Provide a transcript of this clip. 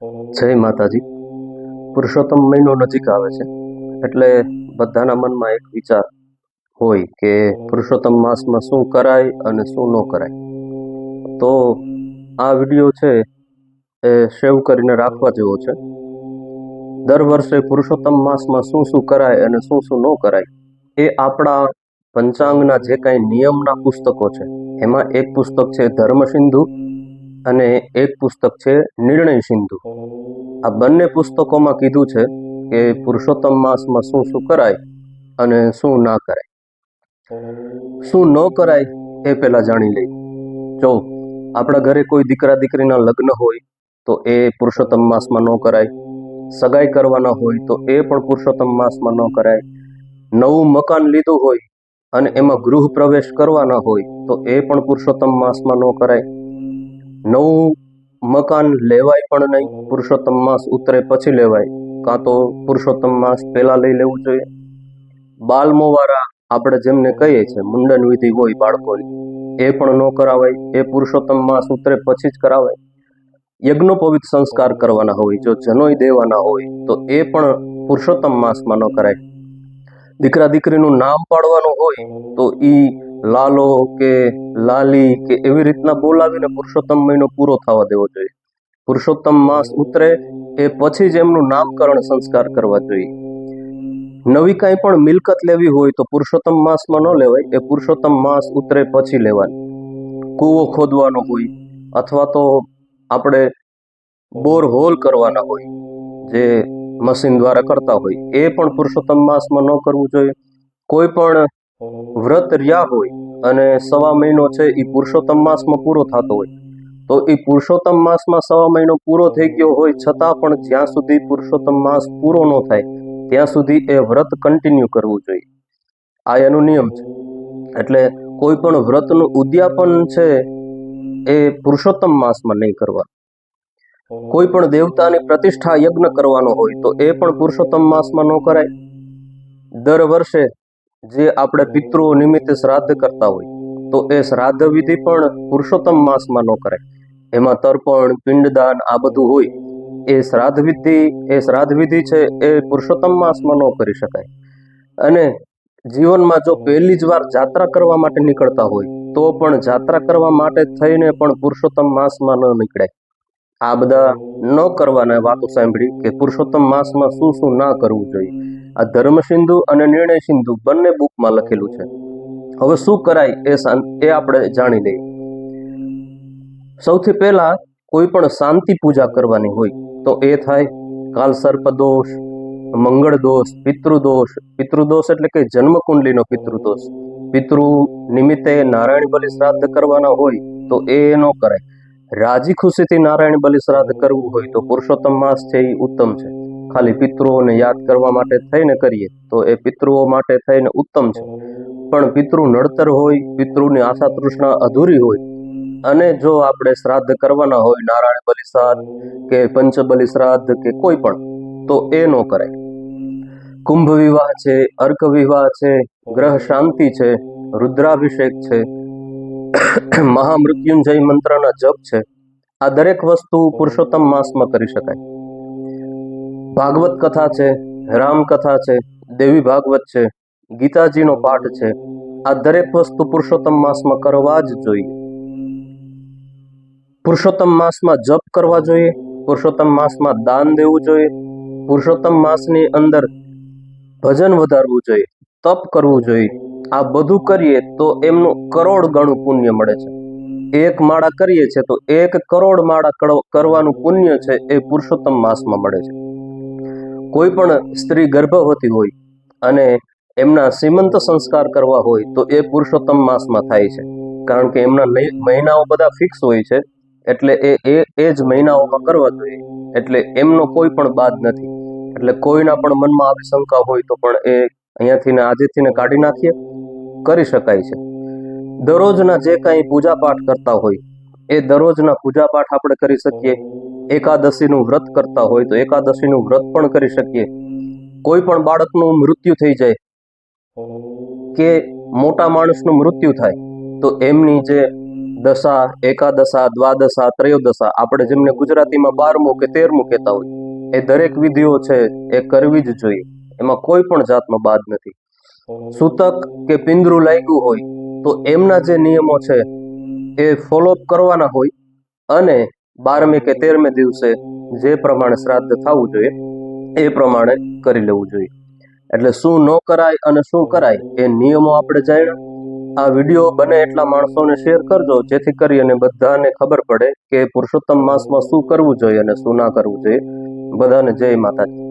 જય માતાજી. પુરુષોત્તમ મહિનો નજીક આવે છે એટલે બધાના મનમાં એક વિચાર હોય કે પુરુષોત્તમ માસમાં શું કરાય અને શું ન કરાય. તો આ વિડીયો છે એ સેવ કરીને રાખવા જેવો છે. દર વર્ષે પુરુષોત્તમ માસમાં શું શું કરાય અને શું શું ન કરાય એ આપણા પંચાંગના જે કાંઈ નિયમના પુસ્તકો છે એમાં એક પુસ્તક છે ધર્મસિંધુ અને એક પુસ્તક છે નિર્ણય સિંધુ. આ બંને પુસ્તકોમાં કીધું છે કે પુરુષોત્તમ માસમાં શું શું કરાય અને શું ના કરાય. શું ન કરાય એ પહેલા જાણી લઈએ. જો આપણા ઘરે કોઈ દીકરા દીકરીના લગ્ન હોય તો એ પુરુષોત્તમ માસમાં ન કરાય. સગાઈ કરવાના હોય તો એ પણ પુરુષોત્તમ માસમાં ન કરાય. નવું મકાન લીધું હોય અને એમાં ગૃહ પ્રવેશ કરવાના હોય તો એ પણ પુરુષોત્તમ માસમાં ન કરાય. નવું મકાન લેવાય પણ નહીં, પુરુષોત્તમ માસ ઉતરે પછી લેવાય, કાં તો પુરુષોત્તમ માસ પહેલા લઈ લેવું જોઈએ. બાલમોવારા આપણે જેમને કહીએ છીએ, મુંડન વિધિ હોય બાળકોની, એ પણ ન કરાવાય, એ પુરુષોત્તમ માસ ઉતરે પછી જ કરાવાય. યજ્ઞોપવિત સંસ્કાર કરવાના હોય, જો જનોઈ દેવાના હોય તો એ પણ પુરુષોત્તમ માસમાં ન કરાય. દીકરા દીકરીનું નામ પાડવાનું હોય તો ઈ લાલો કે લાલી કે એવી રીતના બોલાવીને પુરુષોત્તમ મહિનો પૂરો થવા દેવો જોઈએ. પુરુષોત્તમ માસ ઉતરે એ પછી જ એમનું નામકરણ સંસ્કાર કરવા જોઈએ. નવી કાંઈ પણ મિલકત લેવી હોય તો પુરુષોત્તમ માસમાં ન લેવાય, એ પુરુષોત્તમ માસ ઉતરે પછી લેવાની. કૂવો ખોદવાનો હોય અથવા તો આપણે બોર હોલ કરવાના હોય જે મશીન દ્વારા કરતા હોય એ પણ પુરુષોત્તમ માસમાં ન કરવું જોઈએ. કોઈ પણ વ્રત રહ્યા હોય અને સવા મહિનો છે એ પુરુષોત્તમ માસમાં પૂરો થતો હોય તો એ પુરુષોત્તમ માસમાં સવા મહિનો પૂરો થઈ ગયો હોય છતાં પણ જ્યાં સુધી પુરુષોત્તમ માસ પૂરો ન થાય ત્યાં સુધી એ વ્રત કન્ટિન્યુ કરવું જોઈએ. આ એનો નિયમ છે. એટલે કોઈ પણ વ્રતનું ઉદ્યાપન છે એ પુરુષોત્તમ માસમાં નહીં કરવા. કોઈ પણ દેવતાની પ્રતિષ્ઠા યજ્ઞ કરવાનો હોય તો એ પણ પુરુષોત્તમ માસમાં ન કરાય. દર વર્ષે જે આપણે પિતૃઓ નિમિત્તે શ્રાદ્ધ કરતા હોય તો એ શ્રાદ્ધ વિધિ પણ પુરુષોત્તમ માસમાં ન કરાય. એમાં તર્પણ, પિંડદાન આ બધું હોય. એ શ્રાદ્ધ વિધિ છે એ પુરુષોત્તમ માસમાં ન કરી શકાય. અને જીવનમાં જો પહેલી જ વાર જાત્રા કરવા માટે નીકળતા હોય તો પણ જાત્રા કરવા માટે થઈને પણ પુરુષોત્તમ માસમાં ન નીકળાય. આ બધા ન કરવાના વાતો સાંભળી કે પુરુષોત્તમ માસમાં શું શું ના કરવું જોઈએ. આ ધર્મસિંધુ અને નિર્ણય સિંધુ બંને બુકમાં લખેલું છે. હવે શું કરાય એ આપણે જાણી લઈએ. સૌથી પહેલા કોઈ પણ શાંતિ પૂજા કરવાની હોય તો એ થાય કાલસર્પ દોષ, મંગળ દોષ, પિતૃદોષ. પિતૃદોષ એટલે કે જન્મકુંડલીનો પિતૃદોષ. પિતૃ નિમિત્તે નારાયણ બલિ શ્રાદ્ધ કરવાના હોય તો એ ન કરાય. રાજી ખુશીથી નારાયણ બલિ શ્રાદ્ધ કરવું હોય તો પુરુષોત્તમ માસ છે એ ઉત્તમ છે. ખાલી પિતૃઓને યાદ કરવા માટે થઈને કરીએ તો એ પિતૃઓ માટે થઈને ઉત્તમ છે. પણ પિતૃ નડતર હોય, પિતૃની આશા તૃષ્ણા અધૂરી હોય અને જો આપણે શ્રાદ્ધ કરવાના હોય, નારાયણ બલિ શ્રાદ્ધ કે પંચબલિ શ્રાદ્ધ કે કોઈ પણ, તો એ ન કરાય. કુંભ વિવાહ છે, અર્ક વિવાહ છે, ગ્રહ શાંતિ છે, રુદ્રાભિષેક છે, મહામૃત્યુંજય મંત્રના જપ છે, આ દરેક વસ્તુ પુરુષોત્તમ માસમાં કરી શકાય. ભાગવત કથા છે, રામ કથા છે, દેવી ભાગવત છે, ગીતાજીનો પાઠ છે, આ દરેક વસ્તુ પુરુષોત્તમ માસમાં કરવા જ જોઈએ. પુરુષોત્તમ માસમાં જપ કરવા જોઈએ, પુરુષોત્તમ માસમાં દાન દેવું જોઈએ, પુરુષોત્તમ માસની અંદર ભજન વધારવું જોઈએ, તપ કરવું જોઈએ. આ બધું કરીએ તો એમનું કરોડ ગણું પુણ્ય મળે છે. એક માળા કરીએ છીએ તો 1 કરોડ માળા કરવાનું પુણ્ય છે એ પુરુષોત્તમ માસમાં મળે છે. કોઈ પણ સ્ત્રી ગર્ભવતી હોય અને એમના સીમંત સંસ્કાર કરવા હોય તો એ પુરુષોત્તમ માસમાં થાય છે. કારણ કે એમના મહિનાઓ બધા ફિક્સ હોય છે એટલે એ જ મહિનાઓમાં કરવા જોઈએ. એટલે એમનો કોઈ પણ બાદ નથી. એટલે કોઈના પણ મનમાં આવી શંકા હોય તો પણ એ અહીંયાથી ને આજેથી ને કાઢી નાખીએ, કરી શકાય છે. દરરોજના જે કાંઈ પૂજા પાઠ કરતા હોય એ દરરોજના પૂજા પાઠ આપણે કરી શકીએ. એકાદશીનું વ્રત કરતા હોય તો એકાદશીનું વ્રત પણ કરી શકીએ. કોઈ પણ બાળકનું મૃત્યુ થઈ જાય કે મોટા માણસનું મૃત્યુ થાય તો એમની જે દશા, એકાદશા, દ્વાદશા, ત્રયોદશા, આપણે જેમને ગુજરાતીમાં 12મું કે 13મું કહેતા હોય, એ દરેક વિધિઓ છે એ કરવી જ જોઈએ. એમાં કોઈ પણ જાતનો બાદ નથી. સૂતક કે પિંદરું લાગ્યું હોય તો એમના જે નિયમો છે એ ફોલોઅપ કરવાના હોય અને 12મે કે 13મે દિવસે જે પ્રમાણે શ્રાદ્ધ થવું જોઈએ એ પ્રમાણે કરી લેવું જોઈએ. એટલે શું ન કરાય અને શું કરાય એ નિયમો આપણે જાણ્યા. આ વિડીયો બને એટલા માણસોને શેર કરજો, જેથી કરી અને બધાને ખબર પડે કે પુરુષોત્તમ માસમાં શું કરવું જોઈએ અને શું ના કરવું જોઈએ. બધાને જય માતાજી.